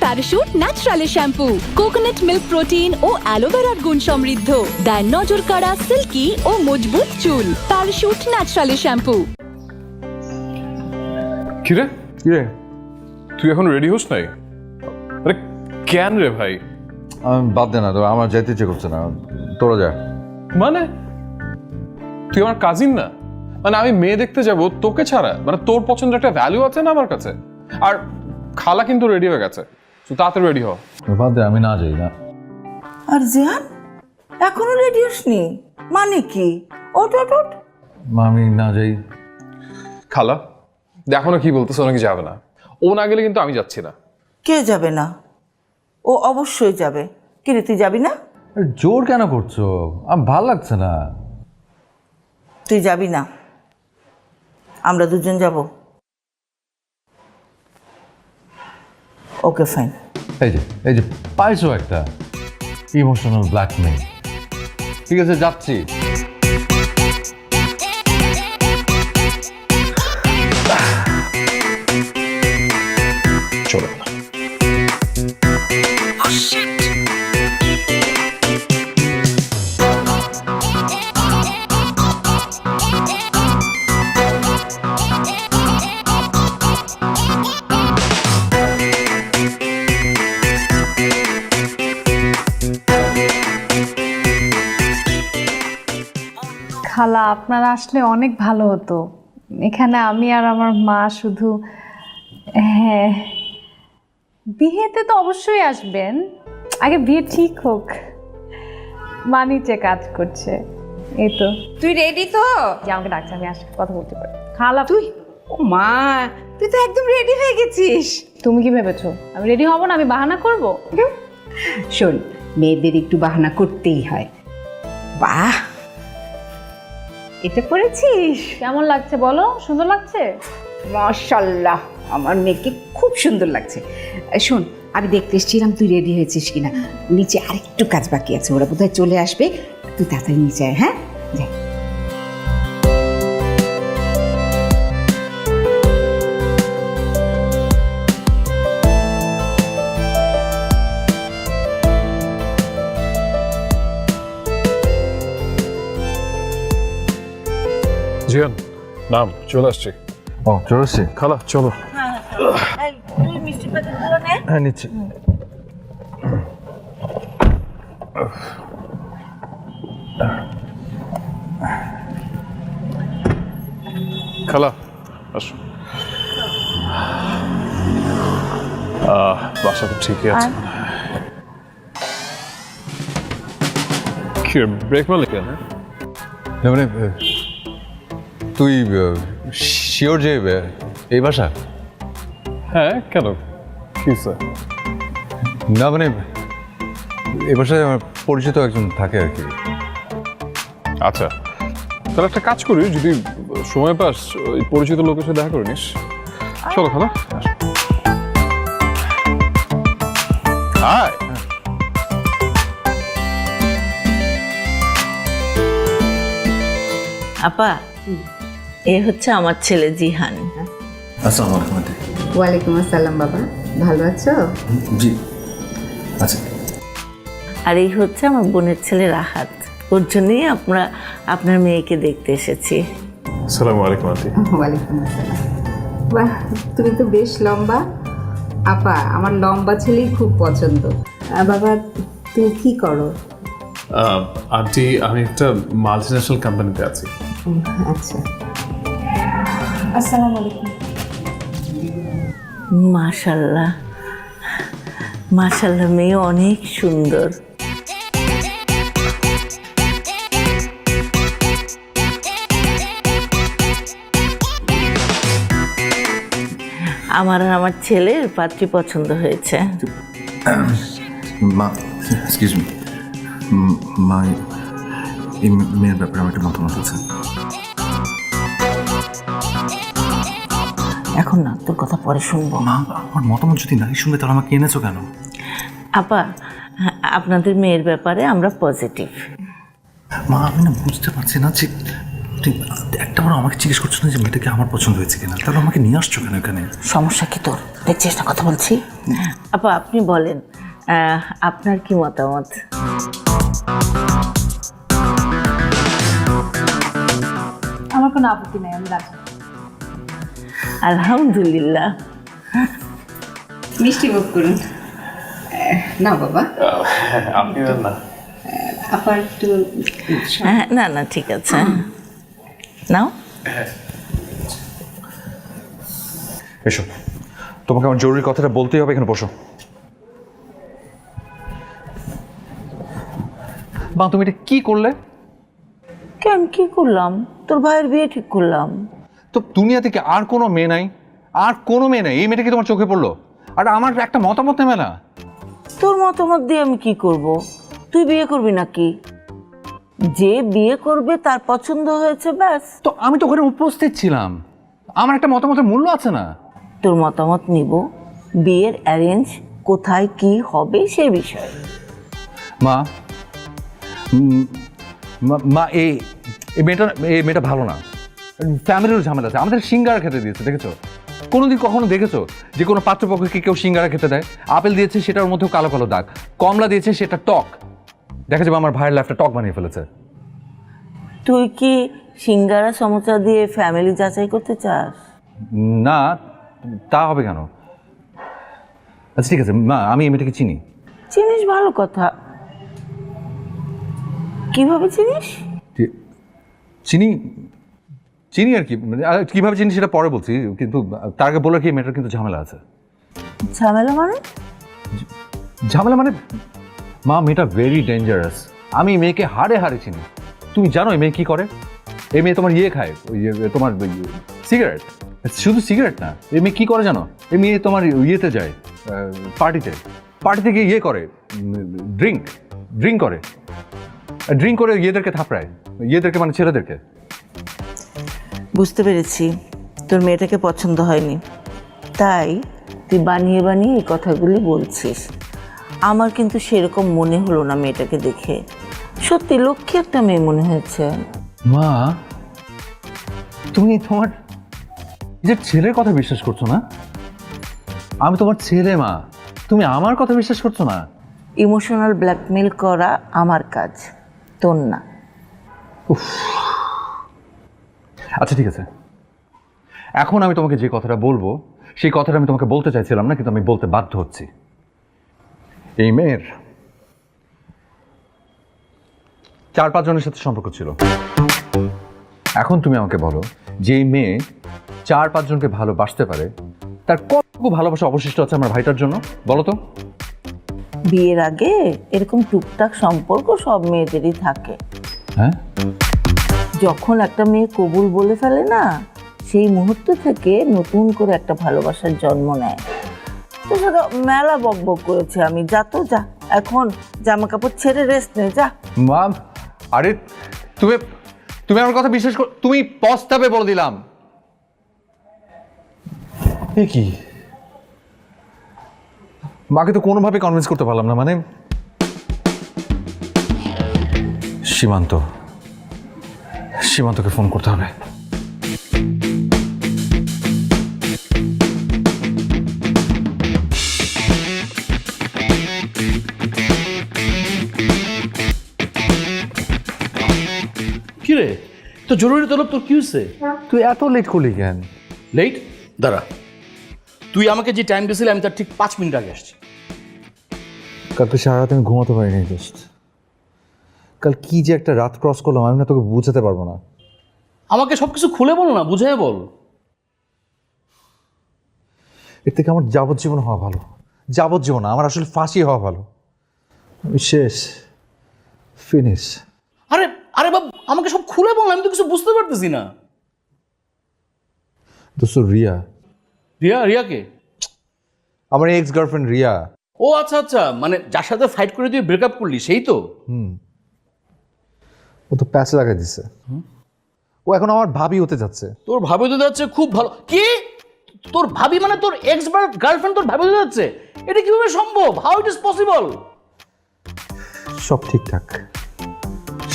Parachute ন্যাচারালের shampoo coconut milk protein ও অ্যালোভেরার গুণ সমৃদ্ধ, দেয় নজর কাড়া সিল্কি ও মজবুত চুল। প্যারাশুট ন্যাচারালের শ্যাম্পু। কিরে তুই এখন রেডি হোস নাই? আরে কেন রে ভাই? বাদ দে না, তো আমার যাইতে ইচ্ছে করছে না, তোরা যা। মানে তুই আমার কাজিন না? মানে আমি মেয়ে দেখতে যাব তোকে ছাড়া? মানে তোর পছন্দের একটা ভ্যালু আছে না আমার কাছে? আর খালা কিন্তু রেডি হয়ে গেছে, তুই তাড়াতাড়ি রেডি হ। বাদ দে, আমি না যাই না। আর জিহান এখনো রেডি হসনি? মানে কি? ওঠ ওঠ ওঠ। মা আমি না যাই। খালা দেখো না কি বলতেছে, নাকি যাবে না? ও না গেলে কিন্তু আমি যাচ্ছি না। কে যাবে না? ও অবশ্যই যাবে। কি রে, তুই যাবি না? জোর কেন করছো? আমার ভাল লাগছে না। তুই যাবি না, আমরা দুজন যাব। Okay fine. এই যে পাইছো একটা ইমোশনাল ব্ল্যাকমেইল। ঠিক আছে, যাচ্ছি। চলো। খালা আপনারা আসলে অনেক ভালো হতো। এখানে আমি আর আমার মা শুধু। হ্যাঁ, বিয়েতে তো অবশ্যই আসবেন, আগে বিয়ে ঠিক হোক। মা নিচে কাজ করছে, এই তো। তুই রেডি তো? যে আমাকে ডাকছে, আমি আসলে কথা বলতে পারি। খালা তুই, ও মা, তুই তো একদম রেডি হয়ে গেছিস। তুমি কি ভেবেছো আমি রেডি হব না? আমি বাহানা করব? শোন, মেয়েদের একটু বাহানা করতেই হয়। বাহ, এটা পরেছিস? কেমন লাগছে বলো? সুন্দর লাগছে? মাশাআল্লাহ, আমার মেয়েকে খুব সুন্দর লাগছে। শোন, আমি দেখতে এসেছিলাম তুই রেডি হয়েছিস কিনা। নিচে আরেকটু কাজ বাকি আছে, ওরা বোধহয় চলে আসবে। তুই তাড়াতাড়ি নিচে আয়। হ্যাঁ, যাই। জিয়ান নাম, চলে আসছি। ও চলে আসছি। খালা চলো। তুই মিষ্টি প্যাকেটগুলো নে। হ্যাঁ নিচ্ছি। খালা আসো। বাসা তো ঠিকই আছে। কি ব্রেক মারলি কেন? না মানে তুই শিওর যে এই বাসা? হ্যাঁ, কেন কি স্যার? না মানে এই বাসায় আমার পরিচিত একজন থাকে আর কি। আচ্ছা, তাহলে একটা কাজ করি, যদি সময় পাস ওই পরিচিত লোকের সাথে দেখা করে নিস। চলো খালা। হাই। আপা, এ হচ্ছে আমার ছেলে জিহান। আসসালামু আলাইকুম। ওয়ালাইকুম আসসালাম বাবা, ভালো আছো? জি আচ্ছা। আর এই হচ্ছে আমার বোনের ছেলে রাহাত। ওর জন্যই আপনার মেয়েকে দেখতে এসেছি। আসসালামু আলাইকুম আন্টি। ওয়ালাইকুম আসসালাম। বাহ, তুমি তো বেশ লম্বা। আপা, আমার লম্বা ছেলেই খুব পছন্দ। বাবা, তুমি কি করো? আন্টি আমি একটা মাল্টিন্যাশনাল কোম্পানিতে আছি। আচ্ছা, আসসালামু আলাইকুম। মাশাল্লাহ মাশাল্লাহ, মেয়ে অনেক সুন্দর। আমার আর আমার ছেলের পাত্রী পছন্দ হয়েছে। মা, এক্সকিউজ মি, মা, এই মেয়ের ব্যাপারে আমার একটা মতামত আছে। এখন না, তোর কথা পরে শুনবো। মা, আমার মতামত যদি নাই শুনবে তাহলে আমাকে এনেছো কেন? আপা, আপনাদের মেয়ের ব্যাপারে আমরা পজিটিভ। মা, আমি না বুঝতে পারছি না যে ঠিক, একটাবার আমাকে জিজ্ঞেস করছো না যে মেয়েটাকে আমার পছন্দ হয়েছে কিনা, তাহলে আমাকে নিয়ে আসছো কেন এখানে? সমস্যা কি তোর? দেখছিস না কথা বলছি? আপা আপনি বলেন, আপনার কি মতামত? আমার কোনো আপত্তি নেই, আমি রাজি। আলহামদুলিল্লাহ। মিষ্টি মুখ করুন। না বাবা, আপনি না আবার একটু না না ঠিক আছে, নাও। এসো, তোমাকে আমার জরুরি কথাটা বলতেই হবে, এখানে বসো। মা তুমি এটা কি করলে? কেন কি করলাম? তোর ভাইয়ের বিয়ে ঠিক করলাম। তো দুনিয়া থেকে আর কোনো মেয়ে নাই, আর কোনো মেয়ে নাই, এই মেয়েটা কি তোমার চোখে পড়লো? আর আমার একটা মতামত নেবে না? তোর মতামত দিয়ে আমি কি করব? তুই বিয়ে করবি নাকি? যে বিয়ে করবে তার পছন্দ হয়েছে ব্যাস। তো আমি তো ওখানে উপস্থিত ছিলাম, আমার একটা মতামতের মূল্য আছে না? তোর মতামত নিব বিয়ের অ্যারেঞ্জ কোথায় কি হবে সে বিষয়ে। মা মা এই মেয়েটা ভালো না, ফ্যামিলিরও ঝামেলা আছে। আমাদের সিঙ্গারা খেতে দিয়েছে, দেখেছো? কোনোদিন কখনো দেখেছো যে কোনো পাত্রপক্ষকে কেউ সিঙ্গারা খেতে দেয়? আপেল দিয়েছে, সেটার মধ্যেও কালো কালো দাগ। কমলা দিয়েছে, সেটা টক। দেখা যাবে আমার ভাইয়ের লাইফটা টক বানিয়ে ফেলেছে। তুই কি সিঙ্গারা সমোসা দিয়ে ফ্যামিলি যাচাই করতে চাস? না, তা হবে কেন? আচ্ছা ঠিক আছে মা, আমি এই মেয়েটাকে চিনি। চিনিস, ভালো কথা। কিভাবে চিনিস? চিনি চিনি আর কি, আর কীভাবে চিনি সেটা পরে বলছি, কিন্তু তার আগে বলার কি মেয়েটার কিন্তু ঝামেলা আছে। ঝামেলা মানে? ঝামেলা মানে মা, মেয়েটা ভেরি ডেঞ্জারাস। আমি এই মেয়েকে হাড়ে হাড়ে চিনি। তুমি জানো এই মেয়ে কী করে? এই মেয়ে তোমার খায়, ওই তোমার সিগারেট। শুধু সিগারেট না, এই মেয়ে কী করে জানো? এই মেয়ে তোমার ইয়েতে যায়, পার্টিতে গিয়ে করে, ড্রিঙ্ক করে ইয়েদেরকে থাপড়ায়, ইয়েদেরকে মানে ছেলেদেরকে। বুঝতে পেরেছি তোর মেয়েটাকে পছন্দ হয়নি, তাই তুই বানিয়ে বানিয়ে এই কথাগুলি বলছিস। আমার কিন্তু সেরকম মনে হলো না মেয়েটাকে দেখে। সত্যি লক্ষ্মী একটা মেয়ে মনে হয়েছে। মা, তুমি তোমার নিজের ছেলের কথা বিশ্বাস করছো না? আমি তোমার ছেলে মা, তুমি আমার কথা বিশ্বাস করছো না? ইমোশনাল ব্ল্যাকমেল করা আমার কাজ, তোর না। আচ্ছা ঠিক আছে, এখন আমি তোমাকে যে কথাটা বলবো সেই কথাটা আমি তোমাকে বলতে চাইছিলাম না, কিন্তু আমি বলতে বাধ্য হচ্ছি। এই মেয়ের 4-5 জনের সাথে সম্পর্ক ছিল। এখন তুমি আমাকে বলো, যে মেয়ে 4-5 জনকে ভালোবাসতে পারে, তার কতটুকু ভালোবাসা অবশিষ্ট আছে আমার ভাইটার জন্য, বলো তো? বিয়ের আগে এরকম টুকটাক সম্পর্ক সব মেয়েদেরই থাকে। হ্যাঁ, যখন একটা মেয়ে কবুল বলে ফেলে না, সেই মুহূর্ত থেকে নতুন করে একটা ভালোবাসার জন্ম নেয়। তো সেটা মেলা বকবক করেছে আমি, যা তো যা, এখন জামা কাপড় ছেড়ে রেস্ট নে, যা। মা, আরে তুমি আমার কথা বিশ্বাস কর, তুমি পস্তাবে বলে দিলাম। এ কি, মাকে তো কোনোভাবে কনভিন্স করতে পারলাম না। মানে সীমান্তকে ফোন করতে হবে। কি রে, তো জরুরি তলব, তোর কি হয়েছে? তুই এত লেট করলি কেন? লেট? দাঁড়া, তুই আমাকে যে টাইম দিয়েছিলি আমি তার ঠিক 5 মিনিট আগে আসছি। কালকে সারা রাত আমি ঘুমাতে পারিনি। জাস্ট কাল কি যে একটা রাত ক্রস করলাম, আমি না তোকে বুঝাতে পারবো না। আমাকে সব কিছু খুলে বল না, বুঝাই বল। এর থেকে আমার যাবজ্জীবন হওয়া ভালো। যাবজ্জীবন না, আমার আসলে ফাঁসি হওয়া ভালো। আমি শেষ, ফিনিশ। আরে আরে বাব, আমাকে সব খুলে বল, আমি তো কিছু বুঝতে পারতেছি না। দোস্ত, রিয়া। রিয়াকে? আমার এক্স গার্লফ্রেন্ড রিয়া। ও আচ্ছা আচ্ছা, মানে যার সাথে ফাইট করে তুই ব্রেকআপ করলি, সেই তো? ও তো প্যাচ লাগাই দিছে। ও এখন আমার ভাবি হতে যাচ্ছে। তোর ভাবি হতে যাচ্ছে? খুব ভালো। কি, তোর ভাবি মানে তোর এক্স গার্লফ্রেন্ড তোর ভাবি হতে যাচ্ছে? এটা কিভাবে সম্ভব? How it is possible? সব ঠিকঠাক,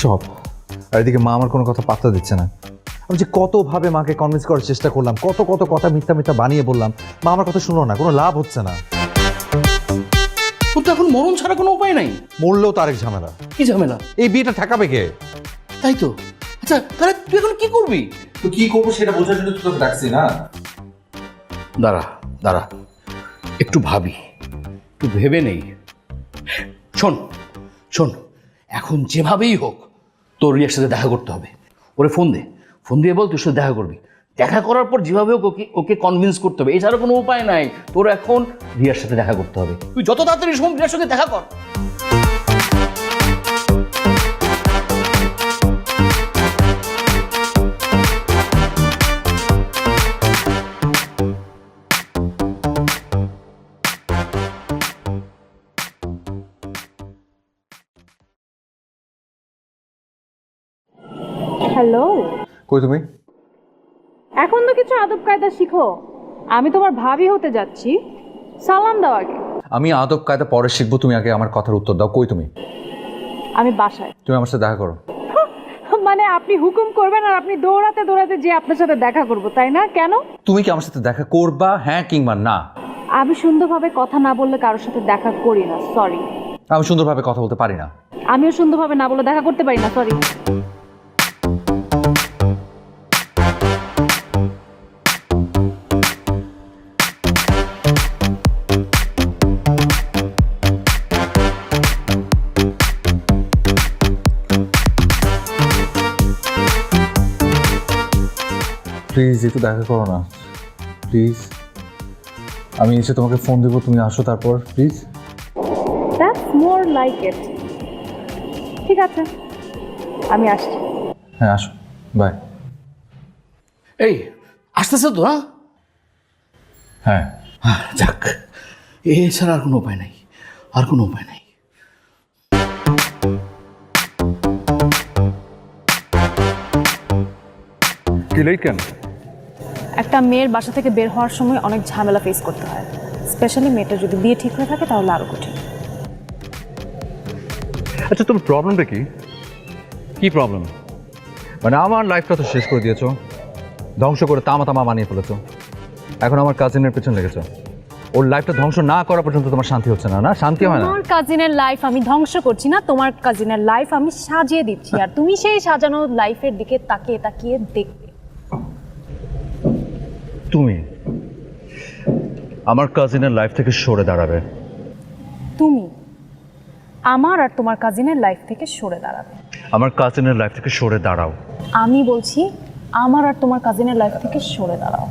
সব। আর এদিকে মা আমার কোনো কথা পাত্তা দিচ্ছে না। আমি যে কতভাবে মাকে কনভিন্স করার চেষ্টা করলাম, কত কত কথা মিথ্যা মিথ্যা বানিয়ে বললাম, মা আমার কথা শুনলো না, কোনো লাভ হচ্ছে না। তোর তো এখন মরণ ছাড়া কোনো উপায় নাই। মরলেও তো আরেক ঝামেলা। কি ঝামেলা? এই বিয়েটা ঠেকাবে কে? তাই তো। আচ্ছা তাহলে তুই এখন কি করবি? তো কি করবো সেটা বোঝার জন্য তোকে ডাকছি না। দাঁড়া দাঁড়া, একটু ভাবি, একটু ভেবে নেই। শোন শোন, এখন যেভাবেই হোক তোর রিয়ার সাথে দেখা করতে হবে। ওরে ফোন দে, ফোন দিয়ে বল তুই সাথে দেখা করবি। দেখা করার পর যেভাবে হোক ওকে কনভিন্স করতে হবে, এছাড়া কোনো উপায় নাই। তোর এখন রিয়ার সাথে দেখা করতে হবে। তুই যত তাড়াতাড়ি সম্ভব রিয়ার সাথে দেখা কর। হ্যালো, কই তুমি? এখন তো কিছু আদব কায়দা শিখো। আমি তোমার ভাবি হতে যাচ্ছি, সালাম দাও আগে। আমি আদব কায়দা পরে শিখবো, তুমি আগে আমার কথার উত্তর দাও। কই তুমি? আমি বাসায়। তুমি আমার সাথে দেখা করো। মানে আপনি হুকুম করবেন আর আপনি দৌড়াতে দৌড়াতে যে আপনার সাথে দেখা করব, তাই না? কেন? তুমি কি আমার সাথে দেখা করবা, হ্যাঁ কিংবা না? আমি সুন্দরভাবে কথা না বললে কারোর সাথে দেখা করি না, সরি। আমি সুন্দরভাবে কথা বলতে পারি না। আমিও সুন্দরভাবে না বলে দেখা করতে পারি না, সরি। প্লিজ একটু দেখা করো না, প্লিজ। আমি এসে তোমাকে ফোন দেবো, তুমি আসো তারপর, please. That's more like it. ঠিক আছে, আমি আসছি। হ্যাঁ আসো, বাই। এই আসতেছে তো? হ্যাঁ যাক, এছাড়া আর কোনো উপায় নাই, আর কোনো উপায় নাই। কি লেট কেন? একটা মেয়ের বাসা থেকে বের হওয়ার সময় অনেক ঝামেলা ফেস করতে হয়, স্পেশালি মেয়েটা যদি বিয়ে ঠিক হয়ে থাকে তাহলে আরো কঠিন। আচ্ছা তোমার প্রবলেমটা কি? কি প্রবলেম? মানে আমার লাইফটা তো শেষ করে দিয়েছো, ধ্বংস করে তামা তামা বানিয়ে ফেলেছো। এখন আমার কাজিনের পেছন লেগেছো। ওর লাইফটা ধ্বংস না করা পর্যন্ত তোমার শান্তি হচ্ছে না? না, শান্তি হয় না। তোমার কাজিনের লাইফ আমি ধ্বংস করছি না, তোমার কাজিনের লাইফ আমি সাজিয়ে দিচ্ছি, আর তুমি সেই সাজানো লাইফের দিকে তাকিয়ে তাকিয়ে দেখবে। তুমি আমার কাজিনের লাইফ থেকে সরে দাঁড়াবে। তুমি আমার আর তোমার কাজিনের লাইফ থেকে সরে দাঁড়াবে। আমার কাজিনের লাইফ থেকে সরে দাঁড়াও। আমি বলছি আমার আর তোমার কাজিনের লাইফ থেকে সরে দাঁড়াও।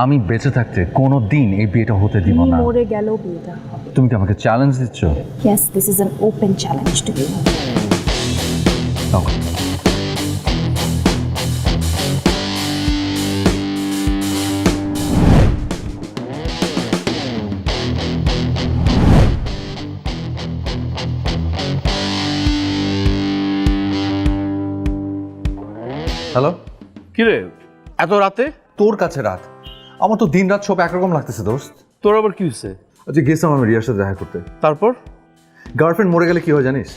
আমি বেঁচে থাকতে কোনো দিন এই বিয়েটা হতে দিব না। মরে গেলেও বিয়েটা হবে। তুমি কি আমাকে চ্যালেঞ্জ দিচ্ছ? Yes, this is an open challenge to you. Hello, কিরে এত রাতে? তোর কাছে রাত, আমার তো দিন রাত সব একরকম লাগতেছে দোস্ত। তোর আবার কি হয়েছে? আচ্ছা গেছিলাম আমি রিয়ার সাথে দেখা করতে। তারপর? গার্লফ্রেন্ড মরে গেলে কি হয় জানিস?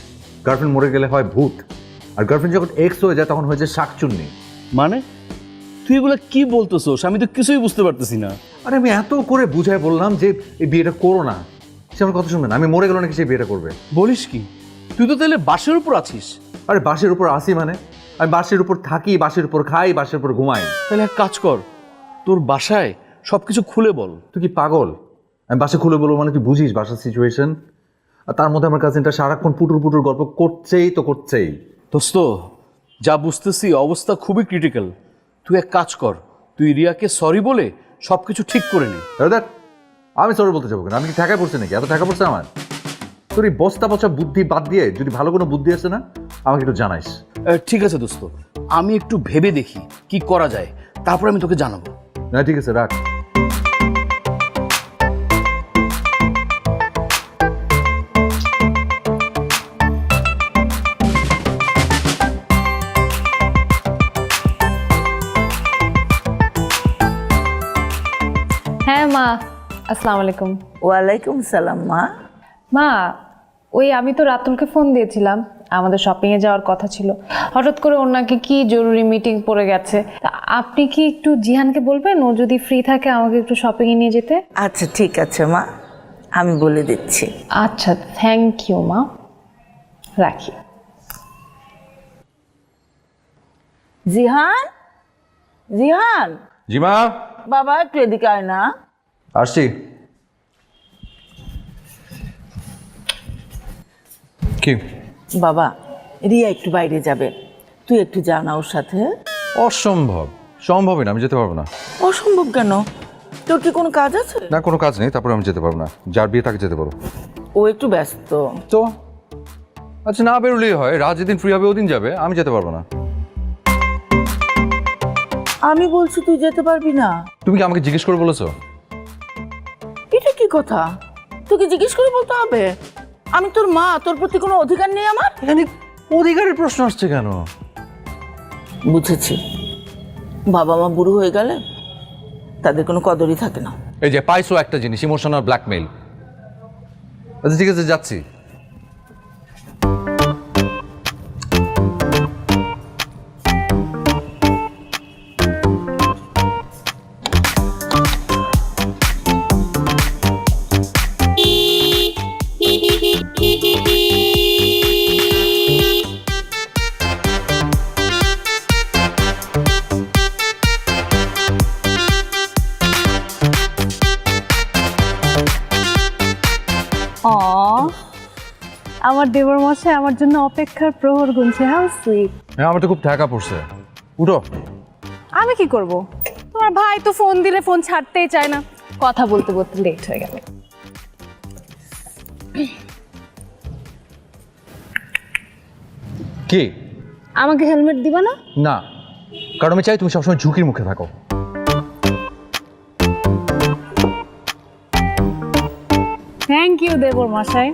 গার্লফ্রেন্ড মরে গেলে হয় ভূত, আর গার্লফ্রেন্ড যখন এক্স হয়ে যায় তখন হয়ে যায় শাকচুন্নি। মানে তুই এগুলো কি বলতেছোস? আমি তো কিছুই বুঝতে পারতেছি না। আরে আমি এত করে বুঝাই বললাম যে এই বিয়েটা করো না, সে আমার কথা শুনবে না। আমি মরে গেল নাকি সে বিয়েটা করবে? বলিস কি? তুই তো তাহলে বাসের উপর আছিস। আরে বাসের উপর আসি মানে? আমি বাসের উপর থাকি, বাসের উপর খাই, বাসের উপর ঘুমাই। তাহলে এক কাজ কর, তোর বাসায় সবকিছু খুলে বল। তুই কি পাগল? আমি বাসে খুলে বলবো মানে? তুই বুঝিস বাসার সিচুয়েশন? আর তার মধ্যে আমার কাজিনটা সারাক্ষণ পুটুর পুটুর গল্প করছেই তো করছেই। দোস্ত, যা বুঝতেছি অবস্থা খুবই ক্রিটিক্যাল। তুই এক কাজ কর, তুই রিয়াকে সরি বলে সবকিছু ঠিক করে নে। দেখ আমি সরি বলতে যাবো কেন? আমি কি ঠেকা পড়ছে নাকি? এত ঠেকা পড়ছে আমার? তোর এই বস্তা পচা বুদ্ধি বাদ দিয়ে যদি ভালো কোনো বুদ্ধি আসে না আমাকে একটু জানাইস। ঠিক আছে দোস্ত, আমি একটু ভেবে দেখি কি করা যায়, তারপর আমি তোকে জানাবো। না ঠিক আছে, রাখ। হ্যাঁ মা, আসসালামু আলাইকুম। ওয়ালাইকুম সালাম মা। মা, ওই আমি তো রাতুলকে ফোন দিয়েছিলাম, আমাদের শপিংয়ে যাওয়ার কথা ছিল। হঠাৎ করে ওর নাকি কি জরুরি মিটিং পড়ে গেছে। তা আপনি কি একটু জিহানকে বলবেন ও যদি ফ্রি থাকে আমাকে একটু শপিংয়ে নিয়ে যেতে? আচ্ছা ঠিক আছে মা, আমি বলে দিচ্ছি। আচ্ছা, থ্যাংক ইউ মা, রাখি। জিহান, জিহান জি মা, বাবা একটু এদিকে আয় না। আসছি। কি? বাবা, রিয়া একটু বাইরে যাবে, তুই একটু যা না ওর সাথে। অসম্ভব, সম্ভবই না, আমি যেতে পারবো না। অসম্ভব কেন? তোর কি কোনো কাজ আছে? না, কোনো কাজ নেই, তারপরে আমি যেতে পারবো না। যার বিয়ে তাকে যেতে পারবো। ও একটু ব্যস্ত। তো আচ্ছা, না বেরোলেই হয়, রাত যেদিন ফ্রি হবে ওদিন যাবে, আমি যেতে পারবো না। আমি বলছি তুই যেতে পারবি না। তুমি কি আমাকে জিজ্ঞেস করে বলেছো? এটা কি কথা? তোকে জিজ্ঞেস করে বলতে হবে? আমি তোর মা, তোর প্রতি কোনো অধিকার নেই আমার? এখানে অধিকারের প্রশ্ন আসছে কেন? বুঝেছি, বাবা মা বুড়ো হয়ে গেলে তাদের কোনো কদরই থাকে না। এই যে পাইছো একটা জিনিস, ইমোশনাল ব্ল্যাকমেইল। আচ্ছা ঠিক আছে, যাচ্ছি। আমার দেবর মশাই আমার জন্য অপেক্ষার প্রহর গুনছে। How sweet. হ্যাঁ, আমার তো খুব ঠেকা পড়ছে। উঠো। আমি কি করব? তোমার ভাই তো ফোন দিলে ফোন ছাড়তেই চায় না, কথা বলতে বলতে লেট হয়ে গেল। কি? আমাকে হেলমেট দিবা না? না, কারণ আমি চাই তুমি সবসময় ঝুঁকির মুখে থাকো। থ্যাংক ইউ দেবর মশাই।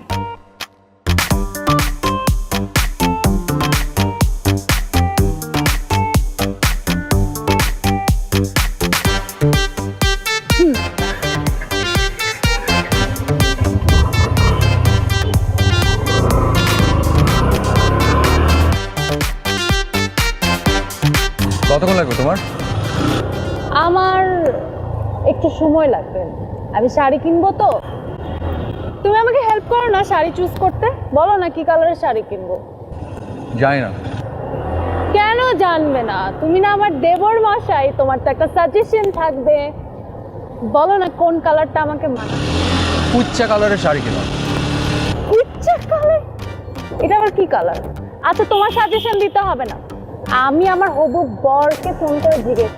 কতক্ষণ লাগবে তোমার? আমার একটু সময় লাগবে, আমি শাড়ি কিনবো তো। তুমি আমাকে হেল্প করো না শাড়ি চুজ করতে, বলো না কি কালারের শাড়ি কিনবো। জানি না। কেন জানবে না? তুমি না আমার দেবর মশাই, তোমার তো একটা সাজেশন থাকবে। বলো না কোন কালারটা আমাকে মানায়। উচ্চা কালারের শাড়ি কিনো। উচ্চা কালার? এটা আবার কি কালার? আচ্ছা, তোমার সাজেশন দিতে হবে না, আমি আমার হবু বরকে ফোন করে জিজ্ঞেস।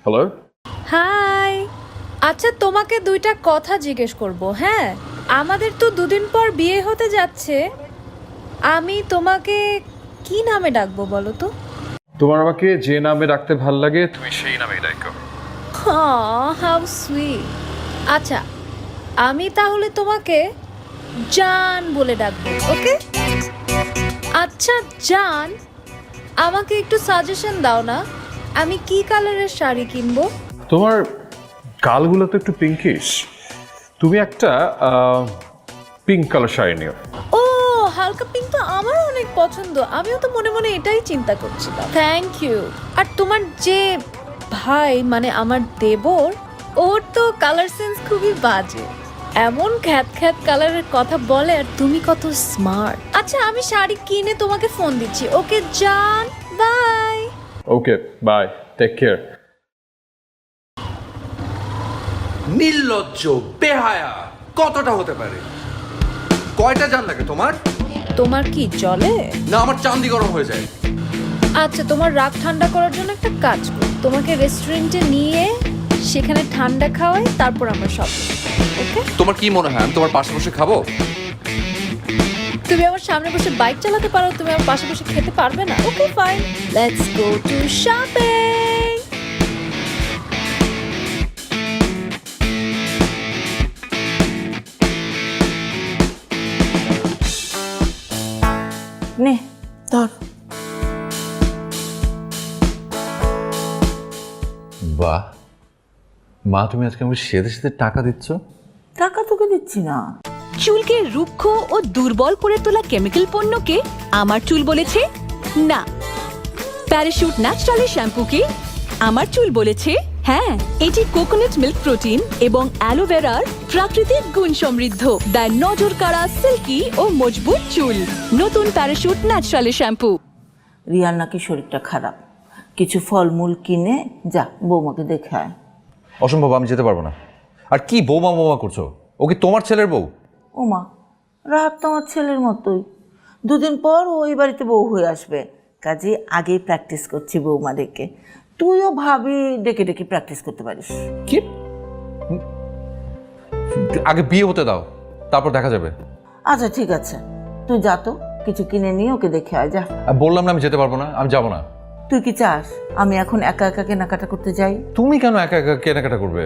হ্যালো। হাই, আচ্ছা তোমাকে দুইটা কথা জিজ্ঞেস করব। হ্যাঁ, আমাদের তো দুদিন পর বিয়ে হতে যাচ্ছে, আমি তোমাকে কি নামে ডাকবো বলো তো? তোমার আমাকে যে নামে ডাকতে ভাল লাগে তুমি সেই নামেই ডাকো। How sweet. আচ্ছা, আমি তাহলে তোমাকে জান বলে ডাকবো, ওকে? আচ্ছা জান, আমাকে একটু সাজেশন দাও না, আমি কি কালারের শাড়ি কিনবো? তোমার গালগুলো তো একটু পিঙ্কিশ, তুমি একটা পিঙ্ক কালার শাড়ি নিও। ও, হালকা পিঙ্ক তো আমারও অনেক পছন্দ, আমিও তো মনে মনে এটাই চিন্তা করছিলাম। Thank you. আর তোমার যে ভাই, মানে আমার দেবর, ওর তো কালার সেন্স খুবই বাজে, এমন খ্যাত খ্যাত কালারের কথা বলে, আর তুমি কত স্মার্ট। আচ্ছা, আমি শাড়ি কিনে তোমাকে ফোন দিচ্ছি, ওকে জান, bye. Okay, bye, take care. নির্লজ্জ, বেহায়া, কতটা হতে পারে? কয়টা জান লাগে তোমার? তোমার কি চলে না, আমার চান্দি গরম হয়ে যায়। আচ্ছা, তোমার রাগ ঠান্ডা করার জন্য একটা কাজ করি, তোমাকে রেস্টুরেন্টে নিয়ে সেখানে ঠান্ডা খাওয়াই, তারপর আমরা শপিং। ওকে? তোমার কি মনে হয় আমি তোমার পাশে বসে খাবো? তুমি আমার সামনে বসে বাইক চালাতে পারো, তুমি আমার পাশে বসে খেতে পারবে না? Okay fine, let's go to shopping. মা তুমি আজকে আমাকে সেধে সেধে টাকা দিচ্ছ? টাকা তোকে দিচ্ছি না। চুলকে রুক্ষ ও দুর্বল করে তোলা কেমিক্যাল পণ্যকে আমার চুল বলেছে না, প্যারাশুট ন্যাচারালি শ্যাম্পুকে আমার চুল বলেছে হ্যাঁ। এটি কোকোনাট মিল্ক প্রোটিন এবং অ্যালোভেরার প্রাকৃতিক গুণ সমৃদ্ধ, দেয় নজর কাড়া সিল্কি ও মজবুত চুল। নতুন প্যারাশুট ন্যাচারালি শ্যাম্পু। রিয়ার নাকি শরীরটা খারাপ, কিছু ফলমূল কিনে যা বৌমাকে দেখে আয়। অসম্ভব, আমি যেতে পারবো না। আর কি বৌমা বৌমা করছো? ও কি তোমার ছেলের বউ? ওমা, রাত তো আমার ছেলের মতোই, দুদিন পর ওই বাড়িতে বউ হয়ে আসবে, কাজে আগেই প্র্যাকটিস করছি বৌমা ডেকে। তুইও ভাবি ডেকে ডেকে প্র্যাকটিস করতে পারিস। কি? আগে বিয়ে হতে দাও, তারপর দেখা যাবে। আচ্ছা ঠিক আছে, তুই যা তো, কিছু কিনে নিয়ে ওকে দেখে আয় যা। আমি বললাম না আমি যেতে পারবো না, আমি যাবো না। তুই কি চাস আমি এখন একা একা কেনাকাটা করতে যাই? তুমি কেন একা একা কেনাকাটা করবে?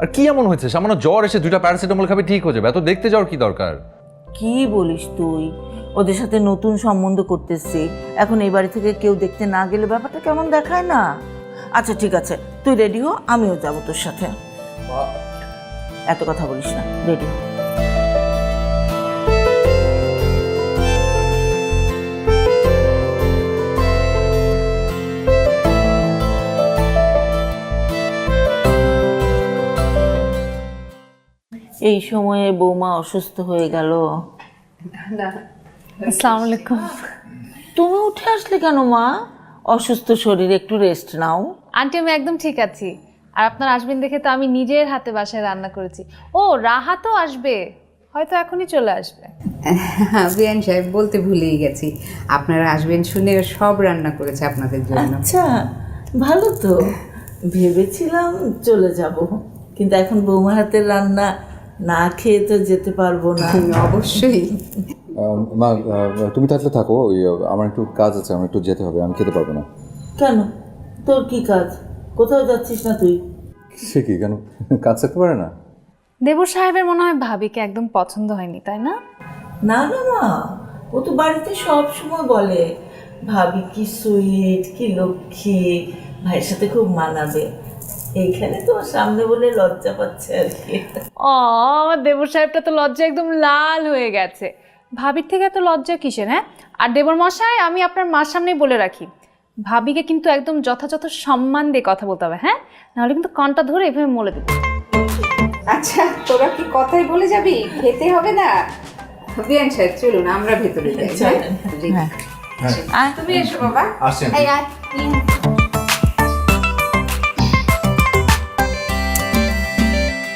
আর কি এমন হয়েছে? সামান্য জ্বর এসে 2টা প্যারাসিটামল খাবে ঠিক হয়ে যাবে, এত দেখতে যাওয়ার কি দরকার? কি বলিস তুই? ওদের সাথে নতুন সম্বন্ধ করতেছি, এখন এই বাড়ি থেকে কেউ দেখতে না গেলে ব্যাপারটা কেমন দেখায় না? আচ্ছা ঠিক আছে, তুই রেডি হ, আমিও যাবো তোর সাথে। এত কথা বলিস না, রেডি হ। এই সময়ে বৌমা অসুস্থ হয়ে গেল। আসসালামু আলাইকুম। তুমি উঠে আসলে কেন মা? অসুস্থ শরীরে একটু রেস্ট নাও। আন্টি আমি একদম ঠিক আছি। আর আপনার আসবেন দেখে তো আমি নিজের হাতে বাসায় রান্না করেছি। ও রাহাতও আসবে, হয়তো এখনই চলে আসবে। বিয়ান সাহেব বলতে ভুলেই গেছি, আপনারা আসবেন শুনে সব রান্না করেছে আপনাদের জন্য। আচ্ছা ভালো তো, ভেবেছিলাম চলে যাব, কিন্তু এখন বৌমার হাতের রান্না না খেয়ে তো যেতে পারবো না। অবশ্যই। মা তুমি থাকলে থাকো, ওই আমার একটু কাজ আছে, আমার একটু যেতে হবে, আমি খেতে পারবো না। কেন, তোর কি কাজ? কোথাও যাচ্ছিস না তুই? সে কি, কেন কাজ থাকতে পারে না? দেবর সাহেবের মনে হয় ভাবিকে একদম পছন্দ হয়নি, তাই না? না না মা, ও তো বাড়িতে সব সময় বলে ভাবি কি সুইট, কি লক্ষ্মী, ভাইয়ের সাথে খুব মানাবে। এইখানে তোমার সামনে বলে লজ্জা পাচ্ছে আর কি। ও দেবর সাহেবটা তো লজ্জা একদম লাল হয়ে গেছে। ভাবির থেকে এত লজ্জা কিসের? হ্যাঁ, আর দেবর মশাই আমি আপনার মার সামনেই বলে রাখি, ভাবিকে কিন্তু একদম যথাযথ সম্মান দিয়ে কথা বলতে হবে, হ্যাঁ, নাহলে কিন্তু কানটা ধরে এভাবে মলে দেবে। আচ্ছা তোরা কি কথাই বলে যাবি, খেতে হবে না? বিয়ান সাহেব চলুন আমরা ভেতরে যাই। তুমি এসো বাবা। এই আয়।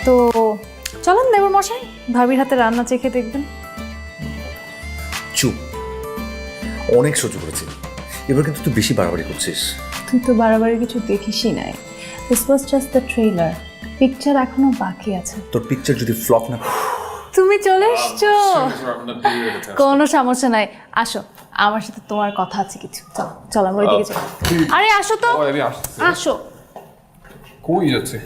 তো চলুন দেবর মশাই, ভাবির হাতে রান্না চেখে দেখবেন। চুপ, অনেক সহ্য করেছি, এবার কিন্তু তুই বেশি বাড়াবাড়ি করছিস। তুই তো বাড়াবাড়ি কিছু দেখিসই নাই। This was just the trailer, picture এখনো বাকি আছে। তোর পিকচার যদি ফ্লপ না। তুমি চলে এসছো, কোনো সমস্যা নাই, আসো আমার সাথে তোমার কথা আছে কিছু। চলো চলো আমরা ওইদিকে যাই। আরে আসো তো, আসো। কই যাচ্ছে?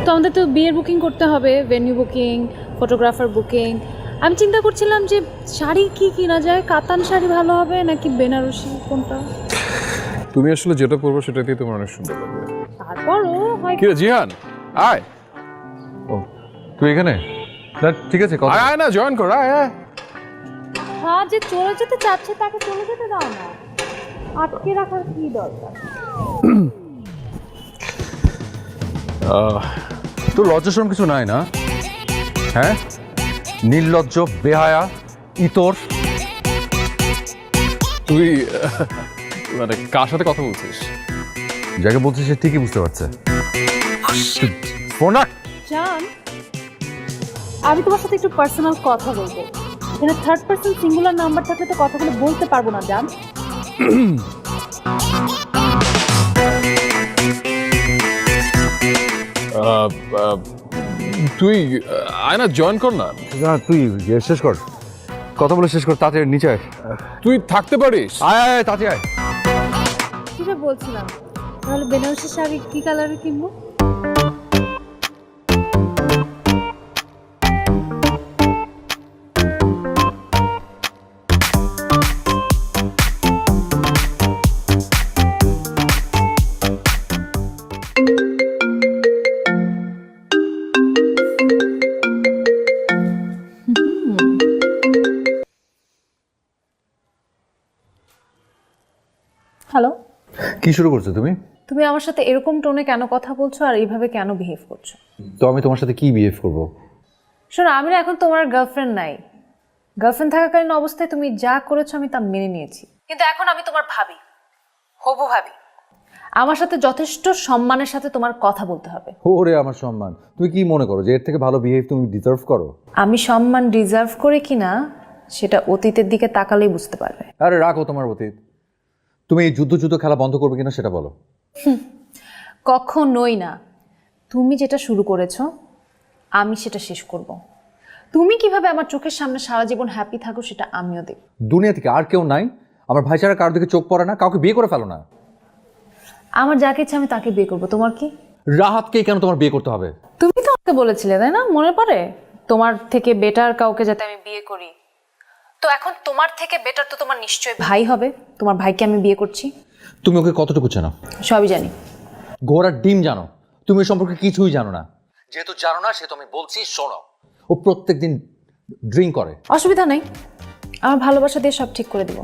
তো আমাদের তো বিয়ের বুকিং করতে হবে, ভেন্যু বুকিং, ফটোগ্রাফার বুকিং। আমি চিন্তা করছিলাম যে শাড়ি কি কিনা যায়, কাতান শাড়ি ভালো হবে নাকি বেনারসি, কোনটা? তুমি আসলে যেটা পরবো সেটাতেই তোমার অনেক সুন্দর লাগবে। তারপরও হয়। কি রে জিহান, আয় ও তুই এখানে? না, ঠিক আছে, কথা আয় না, জয়েন কর, আয় আয়। হ্যাঁ, যে চলে যেতে চাচ্ছে তাকে চলে যেতে দাও না, আটকে রাখার কি দরকার? তোর লজ্জা শরম কিছু নাই না? হ্যাঁ, নির্লজ্জ, বেহায়া, ইতর। তুই মানে কার সাথে কথা বলছিস? যাকে বলছিস সে ঠিকই বুঝতে পারছে। ফোন রাখ। জান, আমি তোমার সাথে একটু পার্সোনাল কথা বলবো। এখানে থার্ড পার্সন সিঙ্গুলার নাম্বার থাকলে তো কথাগুলো বলতে পারবো না জান। তুই আয় না, জয়েন কর না। তুই শেষ কর, কথা বলে শেষ কর, তাতে নিচে আয়। তুই থাকতে পারিস? আয় আয়, তাতে আয়। যেটা বলছিলাম, তাহলে বেনারসি শাড়ি কি কালারে কিনবো? হ্যালো, কি শুরু করছো তুমি? তুমি আমার সাথে এরকম টোনে কেন কথা বলছো আর এইভাবে কেন বিহেভ করছো? তো আমি তোমার সাথে কি বিহেভ করবো? শোনো, আমি না এখন তোমার গার্লফ্রেন্ড নাই। গার্লফ্রেন্ড থাকাকালীন অবস্থায় তুমি যা করেছো আমি তা মেনে নিয়েছি, কিন্তু এখন আমি তোমার ভাবি, হবু ভাবি। আমার সাথে যথেষ্ট সম্মানের সাথে তোমার কথা বলতে হবে। ওরে আমার সম্মান, তুমি কি মনে করো যে এর থেকে ভালো বিহেভ তুমি ডিজার্ভ করো? আমি সম্মান ডিজার্ভ করে কিনা সেটা অতীতের দিকে তাকালেই বুঝতে পারবে। আরে রাখো তোমার অতীত, তুমি এই যুদ্ধ খেলা বন্ধ করবে কিনা সেটা বলো। কখনোই না। তুমি যেটা শুরু করেছো আমি সেটা শেষ করব। তুমি কিভাবে আমার চোখের সামনে সারা জীবন হ্যাপি থাকো সেটা আমিও দেখব। দুনিয়া থেকে আর কেউ নাই? আমার ভাই ছাড়া কারোর দিকে চোখ পড়ে না? কাউকে বিয়ে করে ফেলো না। আমার যাকে ইচ্ছা আমি তাকে বিয়ে করবো, তোমার কি? রাহাতকেই কেন তোমার বিয়ে করতে হবে? তুমি তো আমাকে বলেছিলে, তাই না? মনে পড়ে? তোমার থেকে বেটার কাউকে যাতে আমি বিয়ে করি। তো এখন তোমার থেকে বেটার তো তোমার নিশ্চয়ই ভাই হবে। তোমার ভাইকে আমি বিয়ে করছি। তুমি ওকে কতটুকু চেনো? সবই জানি। ঘোড়ার ডিম জানো, তুমি ওই সম্পর্কে কিছুই জানো না। যেহেতু জানো না সেহেতু আমি বলছি শোনো, ও প্রত্যেকদিন ড্রিঙ্ক করে। অসুবিধা নেই, আমার ভালোবাসা দিয়ে সব ঠিক করে দেবো।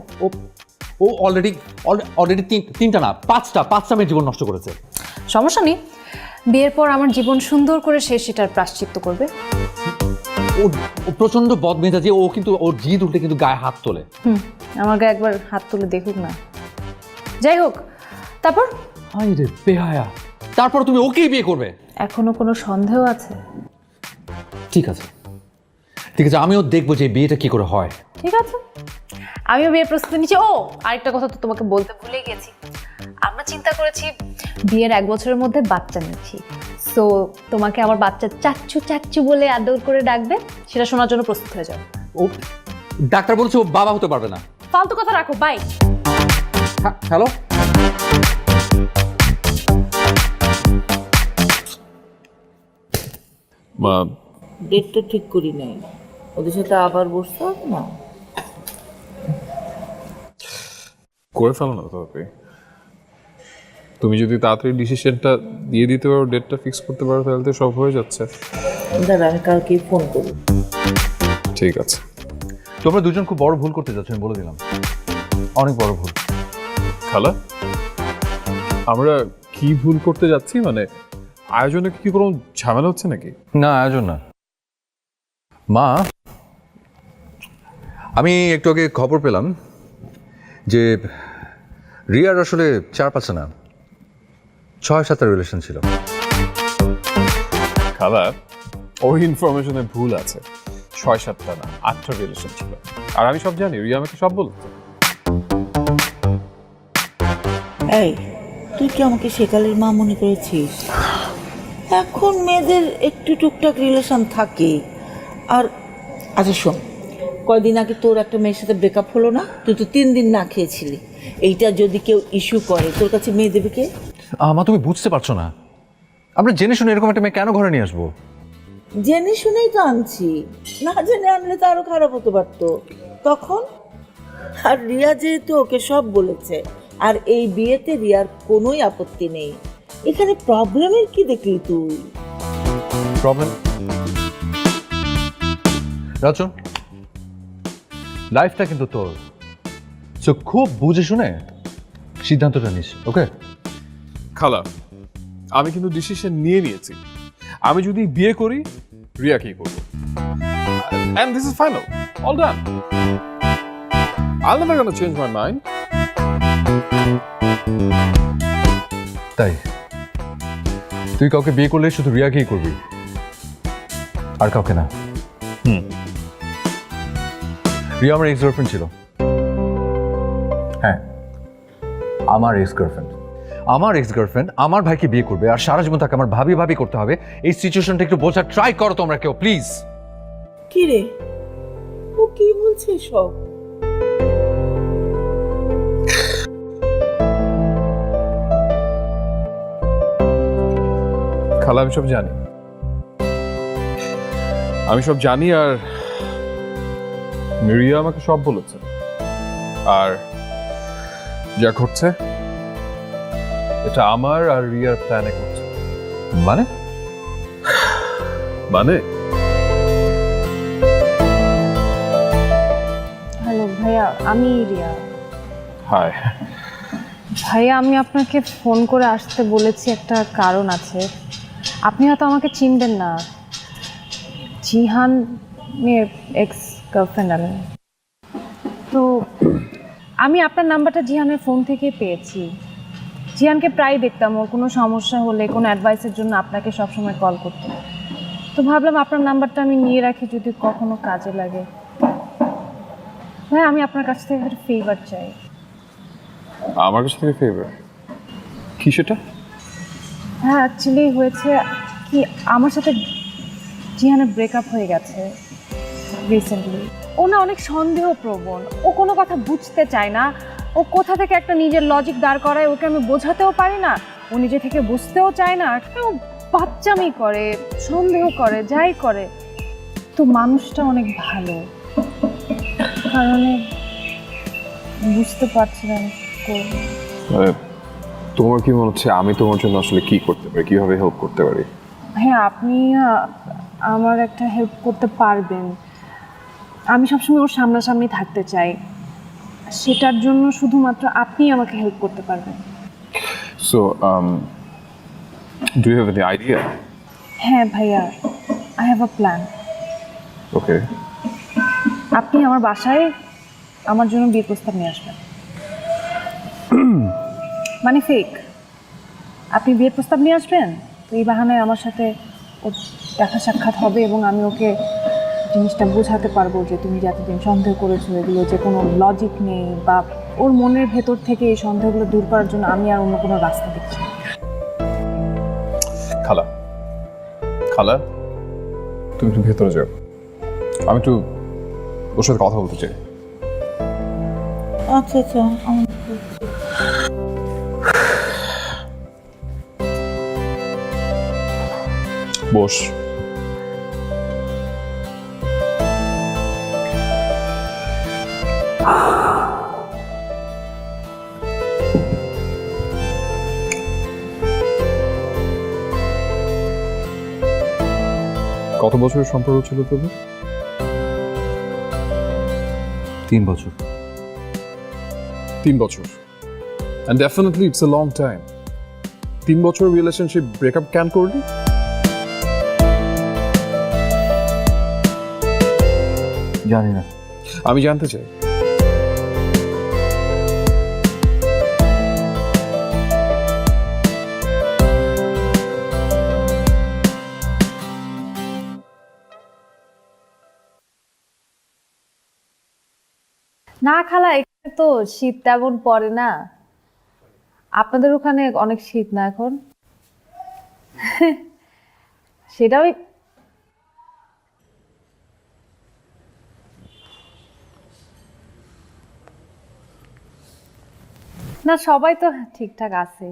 ও অলরেডি তিনটা না পাঁচটা মেয়ের জীবন নষ্ট করেছে। সমস্যা নেই, বিয়ের পর আমার জীবন সুন্দর করে সে সেটার প্রায়শ্চিত্ত করবে। ও প্রচন্ড বদমেজাজি, ও কিন্তু ওর জিদ উঠলে কিন্তু গায়ে হাত তোলে। আমার গায়ে একবার হাত তুলে দেখুক না। যাই হোক, তারপর? হাই রে বেহায়া, তারপর তুমি ওকেই বিয়ে করবে? এখনো কোনো সন্দেহ আছে? ঠিক আছে, আমিও দেখবো যে বিয়েটা কি করে হয়। ঠিক আছে, আমিও বিয়ের প্রস্তুতি নিচ্ছি। ও আরেকটা কথা তো তোমাকে বলতে ভুলে গেছি। আমরা চিন্তা করেছি বিয়ের 1 বছরের মধ্যে বাচ্চা নিচ্ছি। সো তোমাকে আমার বাচ্চা চাচ্চু চাচ্চু বলে আদর করে ডাকবে, সেটা শোনার জন্য প্রস্তুত হয়ে যাও। ও ডাক্তার বলছে ও বাবা হতে পারবে না। ফালতু কথা রাখো, বাই। হ্যালো, মা, ডেটটা ঠিক করি নাই, ওদের সাথে আবার বসতে হবে না? করে ফেলো না তবে। তুমি যদি তাড়াতাড়ি ডিসিশনটা দিয়ে দিতে পারো, ডেটটা ফিক্স করতে পারো, তাহলে তো সব হয়ে যাচ্ছে। দাদা আমি কালকেই ফোন করি। ঠিক আছে। তোমরা দুজন খুব বড় ভুল করতে যাচ্ছ, আমি বলে দিলাম, অনেক বড় ভুল। খালা, আমরা কি ভুল করতে যাচ্ছি? মানে আয়োজনে কি কোনো ঝামেলা হচ্ছে নাকি? না, আয়োজন না। মা, আমি একটু আগে খবর পেলাম যে রিয়ার আসলে 4-5 না 6-7 রিলেশন ছিল। খালা, ওই ইনফরমেশনে ভুল আছে। 6-7টা না, 8টা রিলেশন ছিল। আর আমি সব জানি, রিয়া আমাকে সব বলতো। এই তুই কি আমাকে সেকালের মা মনে করেছিস? এখন মেয়েদের একটু টুকটাক রিলেশন থাকে। আর আচ্ছা শোন, কয়দিন আগে তোর একটা মেয়ের সাথে ব্রেকআপ হলো না? তুই তো 3 দিন না খেয়েছিলি। এইটা যদি কেউ ইস্যু করে তোর কাছে মেয়ে দেবে কে? মা তুমি বুঝতে পারছো না, আমরা জেনে শুনে এরকম একটা মেয়ে কেন ঘরে নিয়ে আসবো? জেনে শুনেই তো আনছি, না জেনে আনলে তো আরো খারাপ হতে পারতো তখন। আর রিয়া যেহেতু ওকে সব বলেছে, আর এই বিয়েতে রিয়ার কোনোই আপত্তি নেই, এখানে প্রবলেমের কি দেখলি তুই? প্রবলেম রাচন, লাইফটা কিন্তু তোর, সো খুব বুঝে শুনে সিদ্ধান্তটা নিস। ওকে খালা, আমি কিন্তু ডিসিশন নিয়ে নিয়েছি। আমি যদি বিয়ে করি, রিয়াকেই করবো। And this is final. All done. I'll never gonna change my mind. তাই তুই কাউকে বিয়ে করলে শুধু রিয়াকেই করবি, আর কাউকে না? রিয়া আমার এক্স গার্লফ্রেন্ড ছিল। হ্যাঁ, আমার এক্স গার্লফ্রেন্ড আমার ভাইকে বিয়ে করবে, আর সারা জীবন তাকে আমার ভাবি করতে হবে। এই সিচুয়েশনটা একটু বোঝার ট্রাই করো তোমরা কেউ, প্লিজ। কি রে, ও কি বলছে সব? খালা, আমি সব জানি, আর রিয়া আমাকে সব বলেছে। আর যা ঘটছে এটা আমার আর রিয়ার প্ল্যানে ঘটছে। মানে হ্যালো ভাইয়া, আমি রিয়া। হাই। ভাইয়া আমি আপনাকে ফোন করে আসতে বলেছি, একটা কারণ আছে। আপনি হয়তো আমাকে চিনবেন না, জিহানের এক্স গার্লফ্রেন্ড আমি। তো আমি আপনার নাম্বারটা জিহানের ফোন থেকে পেয়েছি। জিহানকে প্রায় দেখতাম, ওর কোনো সমস্যা হলে কোনো অ্যাডভাইসের জন্য আপনাকে সবসময় কল করতাম। তো ভাবলাম আপনার নাম্বারটা আমি নিয়ে রাখি, যদি কখনো কাজে লাগে। ভাই আমি আপনার কাছ থেকে একটা ফেভার চাই। আমার কাছ থেকে ফেভার? কি সেটা? হ্যাঁ অ্যাকচুয়ালি হয়েছে কি, আমার সাথে জিহানের ব্রেকআপ হয়ে গেছে রিসেন্টলি। ও না অনেক সন্দেহপ্রবণ, ও কোনো কথা বুঝতে চায় না। ও কোথা থেকে একটা নিজের লজিক দাঁড় করায়, ওকে আমি বোঝাতেও পারি না। ও নিজে থেকে বুঝতেও চায় না, ও বাচ্চামি করে, সন্দেহ করে, যাই করে। তো মানুষটা অনেক ভালো, কারণে বুঝতে পারছি না করবো। তোমার কি মনে হচ্ছে আমি তোমার জন্য আসলে কি করতে পারি, কিভাবে হেল্প করতে পারি? হ্যাঁ আপনি আমার একটা হেল্প করতে পারবেন। আমি সবসময় ওর সামনাসামনি থাকতে চাই, সেটার জন্য শুধুমাত্র আপনি আমাকে হেল্প করতে পারবেন। So do you have any idea? হ্যাঁ ভাইয়া, I have a plan. Okay. আপনি আমার বাসায় আমার জন্য বিয়ের প্রস্তাব নিয়ে আসবেন। মানে ফেক, আপনি বিয়ের প্রস্তাব নিয়ে আসবেন, তো এই বাহানায় আমার সাথে ওর দেখা সাক্ষাৎ হবে এবং আমি ওকে জিনিসটা বোঝাতে পারবো যে তুমি যে এতদিন সন্দেহ করেছো এগুলো যে কোনো লজিক নেই, বা ওর মনের ভেতর থেকে এই সন্দেহগুলো দূর করার জন্য আমি আর অন্য কোনো রাস্তা দেখছি না। খালা, খালা তুমি একটু ভেতরে যাও, আমি একটু ওর সাথে কথা বলতে চাই। আচ্ছা আচ্ছা, বস। কত বছরের সম্পর্ক ছিল তোদের? 3 বছর। 3 বছর, and definitely it's a long time. 3 বছর রিলেশনশিপ ব্রেকআপ কেন করলি? জানি না। আমি জানতে চাই। না খালা, এখানে তো শীত তেমন পড়ে না। আপনাদের ওখানে অনেক শীত না এখন? সেটা ওই না, সবাই তো ঠিকঠাক আছে।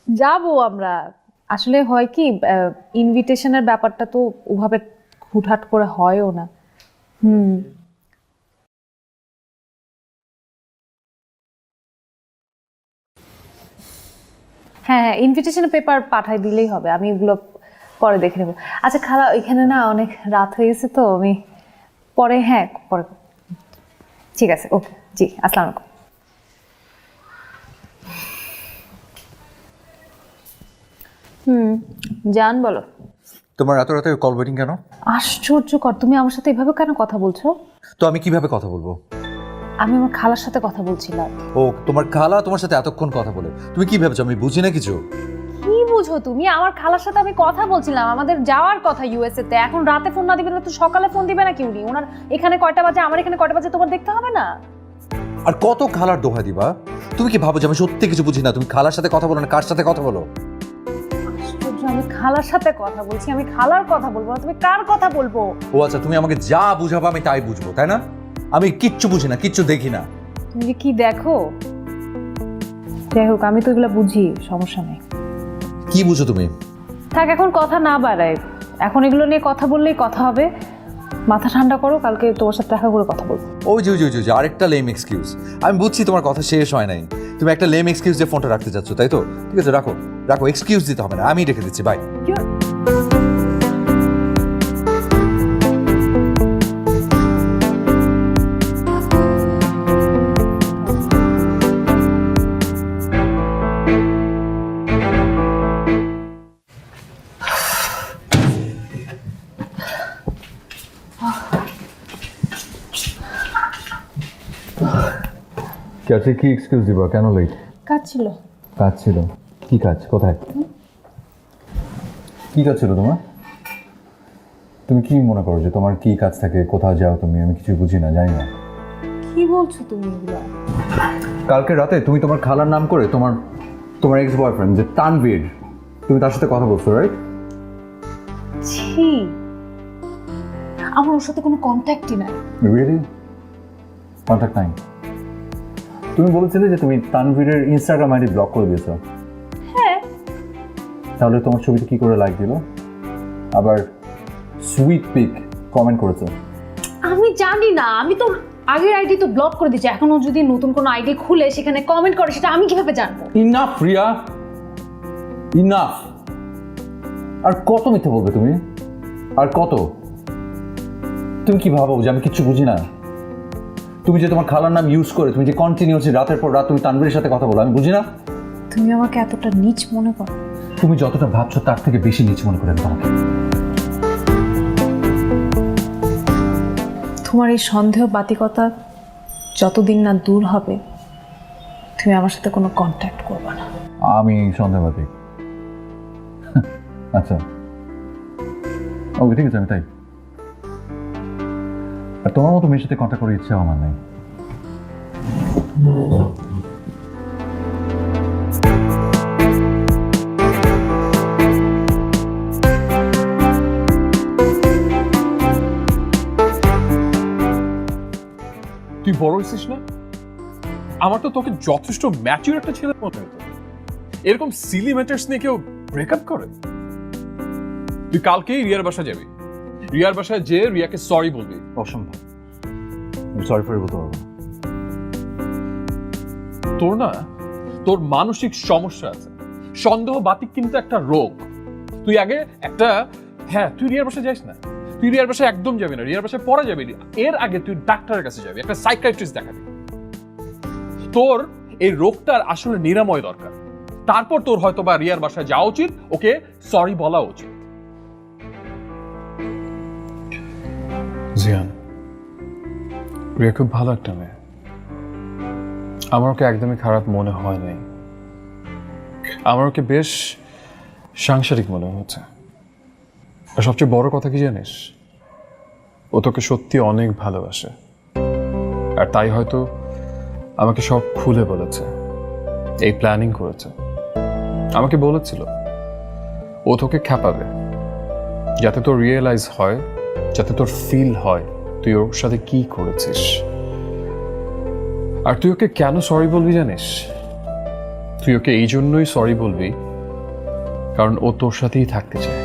যাবো আমরা। আসলে হয় কি, ইনভিটেশনের ব্যাপারটা তো ওভাবে হুটহাট করে হয়ও না। হ্যাঁ হ্যাঁ, ইনভিটেশনের পেপার পাঠাই দিলেই হবে, আমি এগুলো পরে দেখে নেব। আচ্ছা খালা, এখানে না অনেক রাত হয়ে গেছে, তো আমি পরে, হ্যাঁ পরে। ঠিক আছে, ওকে, জি, আসসালামু আলাইকুম। জান বলো। তোমার এত রাতে কল ওয়েটিং কেন? আশ্চর্যকর, তুমি আমার সাথে এভাবে কেন কথা বলছো? তো আমি কিভাবে কথা বলবো? আমি আমার খালার সাথে কথা বলছিলাম। ও, তোমার খালা তোমার সাথে এতক্ষণ কথা বলে তুমি কি ভেবেছো আমি বুঝি না কিছু? কি বুঝো তুমি? আমার খালার সাথে আমি কথা বলছিলাম, আমাদের যাওয়ার কথা ইউএসএ তে। এখন রাতে ফোন না দিবে না তো সকালে ফোন দিবে না কি উনি? ওনার এখানে কয়টা বাজে, আমার এখানে কয়টা বাজে তোমার দেখতে হবে না? আর কত খালার দোহা দিবা? তুমি কি ভাবো যে আমি সত্যি কিছু বুঝি না? তুমি খালার সাথে কথা বলো না কার সাথে কথা বলো? আমি খালার সাথে কথা বলছি, আমি খালার কথা বলবো না, তুমি কার কথা বলবো? ও আচ্ছা, তুমি আমাকে যা বুঝাবো আমি তাই বুঝবো, তাই না? আমি কিচ্ছু বুঝি না, কিচ্ছু দেখি না। তুমি যে কি দেখো, যাই হোক, আমি তো এগুলো বুঝি, সমস্যা নেই। কি বুঝো তুমি? থাক, এখন কথা না বাড়ায়, এখন এগুলো নিয়ে কথা বললেই কথা হবে। মাথা ঠান্ডা করো, কালকে তোমার সাথে দেখা করে কথা বলবো। ওই যে আরেকটা লেম এক্সকিউজ। আমি বুঝছি তোমার কথা শেষ হয় নাই, তুমি একটা লেম এক্সকিউজ দিয়ে ফোনটা রাখতে চাচ্ছ, তাই তো? ঠিক আছে, রাখো রাখো, এক্সকিউজ দিতে হবে না, আমি রেখে দিচ্ছি, বাই। আজকে কি এক্সকিউজ দিবা, কেন লেট? কাজ ছিল। কাজ ছিল? কি কাজ, কোথায়? কি কাজ ছিল তোমার? তুমি কি মনে করো যে তোমার কি কাজ থাকে, কোথাও যাও তুমি? আমি কিছু বুঝি না, জানি না। কি বলছো তুমি এগুলো? কালকে রাতে তুমি তোমার খালার নাম করে তোমার এক্স বয়ফ্রেন্ড যে তানভীর, তুমি তার সাথে কথা বলছো, রাইট? ছি, আমার ওর সাথে কোনো কন্ট্যাক্টই নাই। রিয়েলি? কন্ট্যাক্ট নাই? তুমি বলেছিলে যে তুমি তানভীরের ইনস্টাগ্রাম আইডি ব্লক করে দিয়েছো। হ্যাঁ। তাহলে তোমার ছবিতে কি করে লাইক দিল, আবার সুইট পিক কমেন্ট করেছো? আমি জানি না, আমি তো আগের আইডি তো ব্লক করে দিয়েছি। এখন ও যদি নতুন কোনো আইডি খুলে সেখানে কমেন্ট করে, সেটা আমি কিভাবে জানবো? Enough Riya, enough. আর কত মিথ্যে বলবে তুমি? আর কত? তুমি কি ভাবো যে আমি কিচ্ছু বুঝি না? তুমি যে তোমার খালার নাম ইউজ করে তুমি যে কন্টিনিউসলি রাতের পর রাত তুমি তানভীরের সাথে কথা বলো, আমি বুঝি না? তুমি আমাকে এতটা নীচ মনে করো? তুমি যতটা ভাবছো তার থেকে বেশি নিচ মনে করেন তোমাকে। তোমার এই সন্দেহ বাতিকতা যতদিন না দূর হবে, তুমি আমার সাথে কোনো কন্ট্যাক্ট করবে না। আমি সন্দেহবাদী? আচ্ছা, ওকে, ঠিক আছে, আমি তাই। আর তোমার মতো মেয়ের সাথে কন্ট্যাক্ট করার ইচ্ছা আমার নেই। তুই বড় হয়েছিস না? আমার তো তোকে যথেষ্ট ম্যাচিউর একটা ছেলে মনে হতো। এরকম সিলি ম্যাটার্স নিয়ে কেউ ব্রেকআপ করে? তুই কালকেই রিয়ার বাসা যাবি, রিয়ার বাসায় যে রিয়াকে সরি বলবি। অসম্ভব, আমি সরি ফরি বলতে পারবো না। তোর মানসিক সমস্যা আছে। সন্দেহ বাতিক কিন্তু একটা রোগ। তুই আগে তুই রিয়ার বাসায় যাস না, তুই রিয়ার বাসায় একদম যাবি না, রিয়ার বাসায় পরে যাবি। এর আগে তুই ডাক্তারের কাছে যাবি, একটা সাইকিয়াট্রিস্ট দেখাবি। তোর এই রোগটার আসলে নিরাময় দরকার। তারপর তোর হয়তো বা রিয়ার বাসায় যাওয়া উচিত, ওকে সরি বলা উচিত। জিয়ান, রিয়া খুব ভালো একটা মেয়ে, আমার ওকে একদমই খারাপ মনে হয় নাই। আমার ওকে বেশ সাংসারিক মনে হচ্ছে। আর সবচেয়ে বড় কথা কি জানিস, ও তোকে সত্যি অনেক ভালোবাসে। আর তাই হয়তো আমাকে সব খুলে বলেছে, এই প্ল্যানিং করেছে। আমাকে বলেছিল ও তোকে খেপাবে, যাতে তোর রিয়েলাইজ হয়, যাতে তোর ফিল হয় তুই ওর সাথে কি করেছিস। আর তুই ওকে কেন সরি বলবি জানিস? তুই ওকে এই জন্যই সরি বলবি কারণ ও তোর সাথেই থাকতে চায়,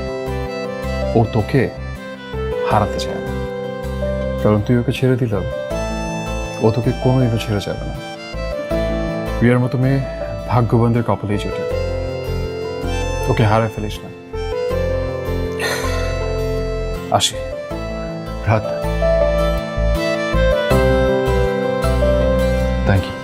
ও তোকে হারাতে চায় না। কারণ তুই ওকে ছেড়ে দিলেও ও তোকে কোনোদিনও ছেড়ে যাবে না। রিয়ার মতো মেয়ে ভাগ্যবানদের কপালেই জোটে। ওকে হারায় ফেলিস না। আসি, রাত। Thank you.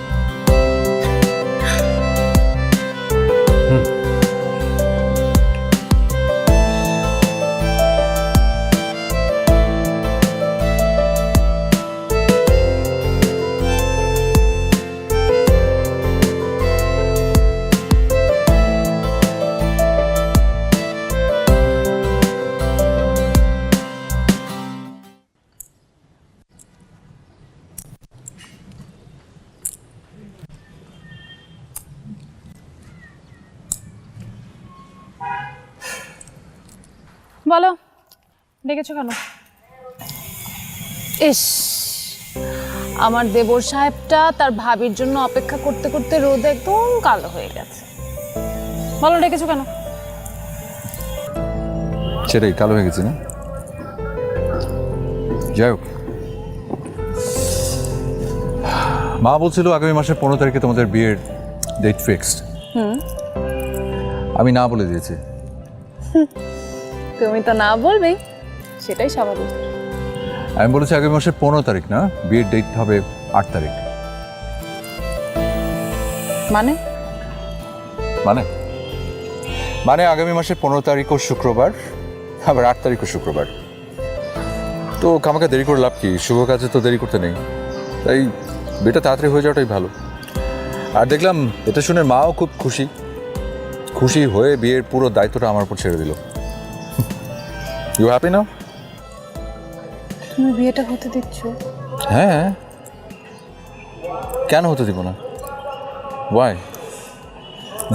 বলো, ডেকেছো কেন? ইস, আমার দেবর সাহেবটা তার ভাবির জন্য অপেক্ষা করতে করতে রোদে একদম কালো হয়ে গেছে। বলো, ডেকেছো কেন? সেটাই, কালো হয়ে গেছে না? যাই হোক, মা বলছিল আগামী মাসের 15 তারিখে তোমাদের বিয়ের ডেট ফিক্সড। আমি না বলে দিয়েছি। তুমি তো না বলবেই, সেটাই স্বাভাবিক। আমি বলেছি আগামী মাসের 15 তারিখ না, বিয়ের ডেট হবে 8 তারিখ। মানে মানে মানে আগামী মাসের 15 তারিখও শুক্রবার, আবার 8 তারিখও শুক্রবার। তো কামাকে দেরি করে লাভ কি, শুভ কাজে তো দেরি করতে নেই, তাই বিয়েটা তাড়াতাড়ি হয়ে যাওয়াটাই ভালো। আর দেখলাম এটা শুনে মাও খুব খুশি হয়ে বিয়ের পুরো দায়িত্বটা আমার উপর ছেড়ে দিল। You happy now? তুমি বিয়েটা হতে দিচ্ছ? হ্যাঁ, কেন হতে দিব না? ওয়াই?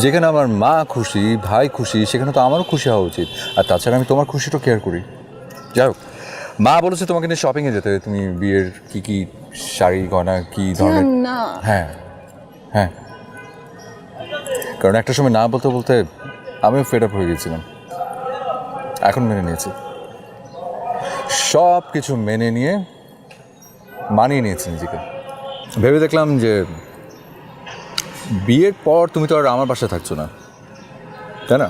যেখানে আমার মা খুশি, ভাই খুশি, সেখানে তো আমারও খুশি হওয়া উচিত। আর তাছাড়া আমি তোমার খুশিটা কেয়ার করি। যাই হোক, মা বলেছে তোমাকে নিয়ে শপিংয়ে যেতে, তুমি বিয়ের কি শাড়ি গয়না কি ধরনের। না হ্যাঁ হ্যাঁ, কারণ একটা সময় না বলতে বলতে আমিও ফেড আপ হয়ে গেছিলাম, এখন মেনে নিয়েছি। সব কিছু মেনে নিয়ে মানিয়ে নিয়েছি নিজেকে। ভেবে দেখলাম যে বিয়ের পর তুমি তো আর আমার বাসায় থাকছো না, তাই না?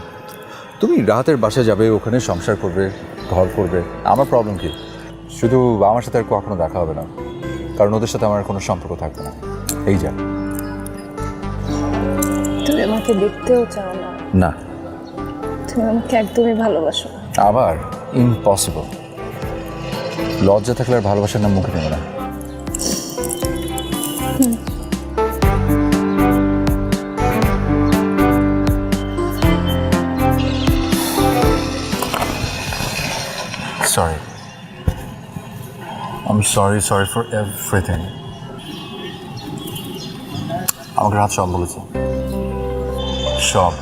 তুমি রাহাতের বাসায় যাবে, ওখানে সংসার করবে, ঘর করবে। আমার প্রবলেম কি? শুধু আমার সাথে আর কখনো দেখা হবে না, কারণ ওদের সাথে আমার কোনো সম্পর্ক থাকবে না। এই যা। তুমি আমাকে দেখতেও চাও না, না, তুমি আমাকে একদমই ভালোবাসো না। আবার ইম্পসিবল। লজ্জা থাকলে আর ভালোবাসার নাম মুখে নেবে না। Sorry. I'm sorry for everything. আমাকে রাত সব বলেছে, সব।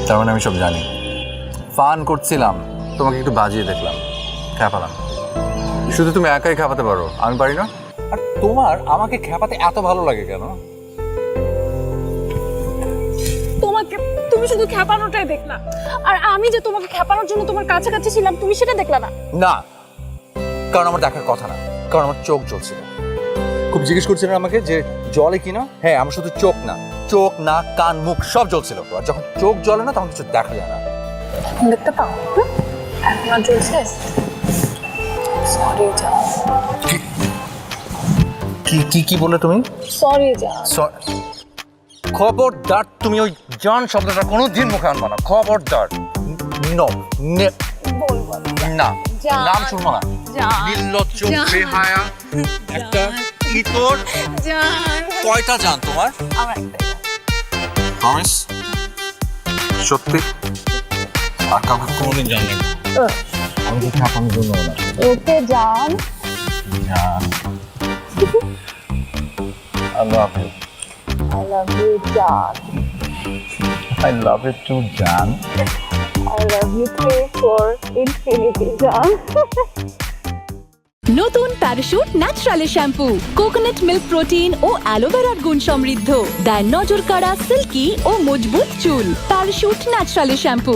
তার মানে আমি সব জানি। ফান করছিলাম, তোমাকে একটু বাজিয়ে দেখলাম, খেপালাম। শুধু তুমি একাই খেপাতে পারো, আমি পারি না। আর তোমার আমাকে খেপাতে এত ভালো লাগে কেন? তোমাকে, তুমি শুধু খেপানোটাই দেখলা, আর আমি যে তোমাকে খেপানোর জন্য তোমার কাছাকাছি ছিলাম তুমি সেটা দেখলা না। না, কারণ আমার দেখার কথা না, কারণ আমার চোখ জ্বলছিল। খুব জিজ্ঞেস করছিলেন আমাকে যে জলে কিনা? হ্যাঁ, আমার শুধু চোখ না, কান, মুখ সব জ্বলছিল। আর যখন চোখ জ্বলে না তখন কিছু দেখা যায় না। দেখতে পাও এখন আর জ্বলছে? সরি যা। কি বললে তুমি? সরি যা। খবরদার, তুমি ওই জান শব্দটা কোনোদিন মুখে আনবা না, খবরদার। নো, না, নাম শুনবো না। নির্লজ্জ, বেহায়া একটা ইতর। কয়টা জান তোমার? আমার একটাই। প্রমিস? সত্যি? আর কাউকে কোনোদিন জানবে না। আমি তো খাপানোর জন্য না। ওকে জান। জান, I love you. I love you জান। I love you too, জান। I love you too for infinity জান। নতুন প্যারাশুট ন্যাচারালের শ্যাম্পু, কোকোনাট মিল্ক প্রোটিন ও অ্যালোভেরার গুণ সমৃদ্ধ, দেয় নজর কাড়া, সিল্কি ও মজবুত চুল। প্যারাশুট ন্যাচারালের শ্যাম্পু।